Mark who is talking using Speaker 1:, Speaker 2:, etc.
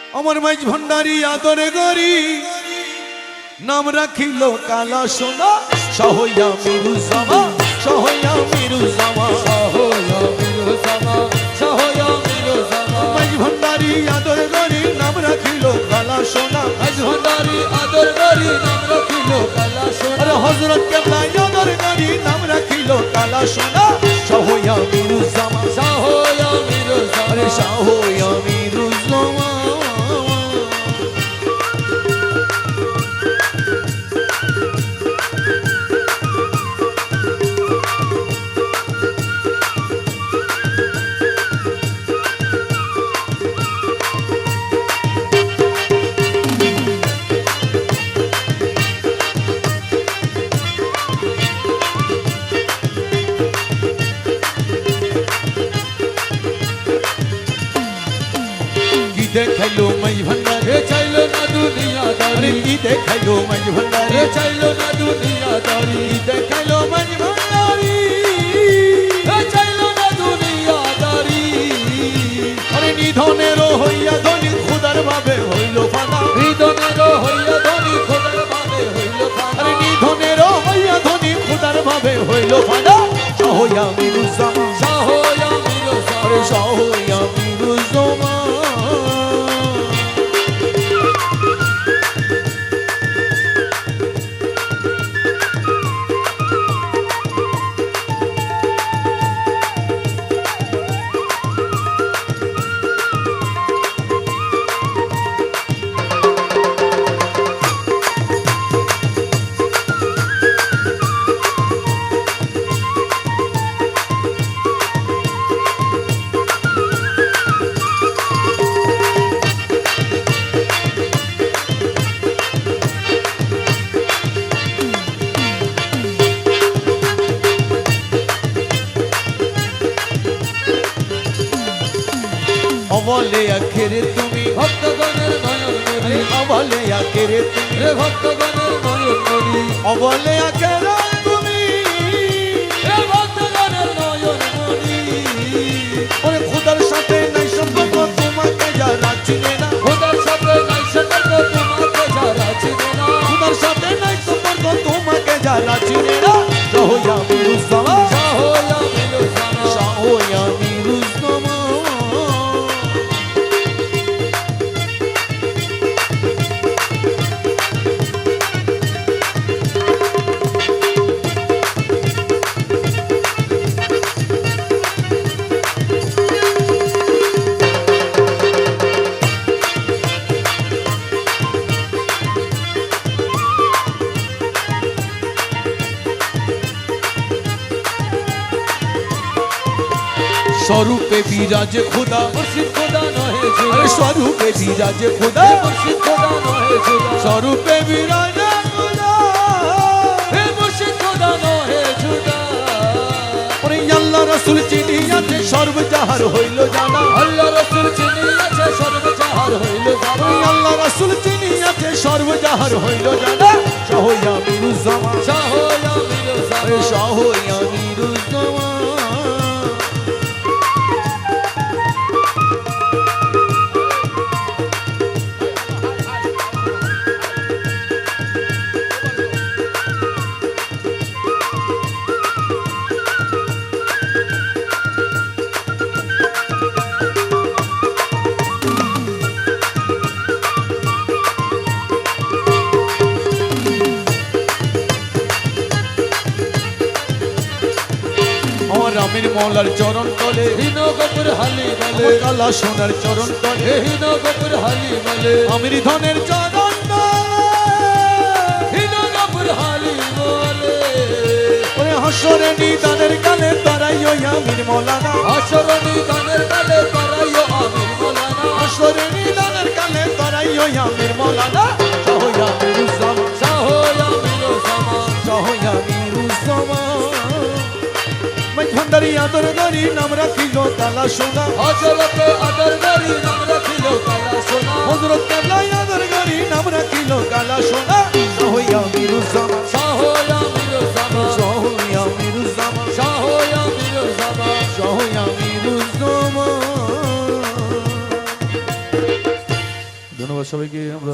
Speaker 1: আমার মাইজ ভান্ডারি আদরে গরি নাম রাখিল কালা সোনা সহইয়া মিরুজামা সহইয়া মিরুজামা
Speaker 2: সহয়া মিরুজামা সহয়া মিরুজামা
Speaker 1: মাইজ ভান্ডারি আদরে গরি নাম রাখিল কালা সোনা
Speaker 2: মাইজ ভান্ডারি আদর করি নাম রাখিল কালা সোনা
Speaker 1: আরে হযরত কেবলা আদরে গরি নাম রাখিল কালা সোনা সহইয়া মিরুজামা
Speaker 2: সহয়া মিরুজামা
Speaker 1: আরে সহইয়া মিরুজামা দেখাইলো মাই ভান্ডারে
Speaker 2: চাইলো না দুনিয়া
Speaker 1: আরে
Speaker 2: দারি
Speaker 1: কি দেখাইলো মাই ভান্ডারে
Speaker 2: চাইলো না দুনিয়া দারি
Speaker 1: দেখাইলো মাই ভান্ডারি
Speaker 2: চাইলো না দুনিয়া দারি
Speaker 1: আরে নিধনের হইয়া ধনী খুদার ভাবে হইল ফানা
Speaker 2: হৃদনের হইয়া ধনী খোদার ভাবে হইল ফানা
Speaker 1: আরে নিধনের হইয়া ধনী খুদার ভাবে হইল ফানা সহইয়া মিরুজামা
Speaker 2: সহয়া মিরুজামা
Speaker 1: আরে সহইয়া মিরুজামা অবলে আখেরে তুমি
Speaker 2: ভক্তগণের নয়ন
Speaker 1: আরে
Speaker 2: মনি
Speaker 1: অবলে আখেরে তুমি
Speaker 2: রে ভক্তগণের নয়ন মনি
Speaker 1: অবলে আখেরে তুমি
Speaker 2: রে ভক্তগণের নয়ন মনি
Speaker 1: ওরে খুদার সাথে নাই সম্পর্ক তোমাকে যারা চিনে না
Speaker 2: খোদার সাথে নাই সম্পর্ক তোমাকে যারা চিনে না
Speaker 1: খুদার সাথে নাই সম্পর্ক তোমাকে যারা চিনে না সহইয়া মিরুজামা
Speaker 2: সহয়া মিরুজামা
Speaker 1: সহইয়া মিরুজামা স্বরূপে বিরাজে খোদা
Speaker 2: মুর্শিদ খোদা নহে জুদা
Speaker 1: আরে স্বরূপে বিরাজে খোদা
Speaker 2: মুর্শিদ খোদা নহে জুদা
Speaker 1: স্বরূপে বিরাজে খোদা
Speaker 2: হে মুর্শিদ খোদা নহে জুদা
Speaker 1: ওরে আল্লাহ রাসূল চিনিয়াতে সর্বজাহার হইল জানা
Speaker 2: আল্লাহ রাসূল চিনিয়াছে সর্বজাহার হইল জানা
Speaker 1: ওরে আল্লাহ রাসূল চিনিয়াতে সর্বজাহার হইল জানা সহইয়া মিরুজামা
Speaker 2: সহয়া মিরুজামা
Speaker 1: আরে সহইয়া মিরুজামা আমার রামের মৌলার চরণ তলে
Speaker 2: হিন গপুর হালি বলে
Speaker 1: আমার কালা সোনার চরণ তলে
Speaker 2: হে হিন গপুর হালি বলে
Speaker 1: আমির ধনের চরণ তলে
Speaker 2: হিন গপুর হালি বলে
Speaker 1: ওরে হাসরে নিদানের কালে তারাইও আমির মৌলানা
Speaker 2: আসরণী গানের কালে তারাইও আমির মোলানা
Speaker 1: হাসরে নিদানের কালে তারাইও আমির মৌলানা সহইয়া মিরুজামা
Speaker 2: সহয়া মিরুজামা
Speaker 1: সহইয়া মিরুজামা মাই ভান্ডারি আদর গরি নাম রাখিল কালা সোনা
Speaker 2: হযরত আদর গরি নাম রাখিল কালা সোনা
Speaker 1: হযরত কেবলা আদর গরি নাম রাখিল কালা সোনা সহইয়া মিরুজামা
Speaker 2: সহয়া মিরুজামা
Speaker 1: সহইয়া মিরুজামা
Speaker 2: সহয়া মিরুজামা
Speaker 1: সহইয়া মিরুজামা ধন্যবাদ সবাইকে। আমরা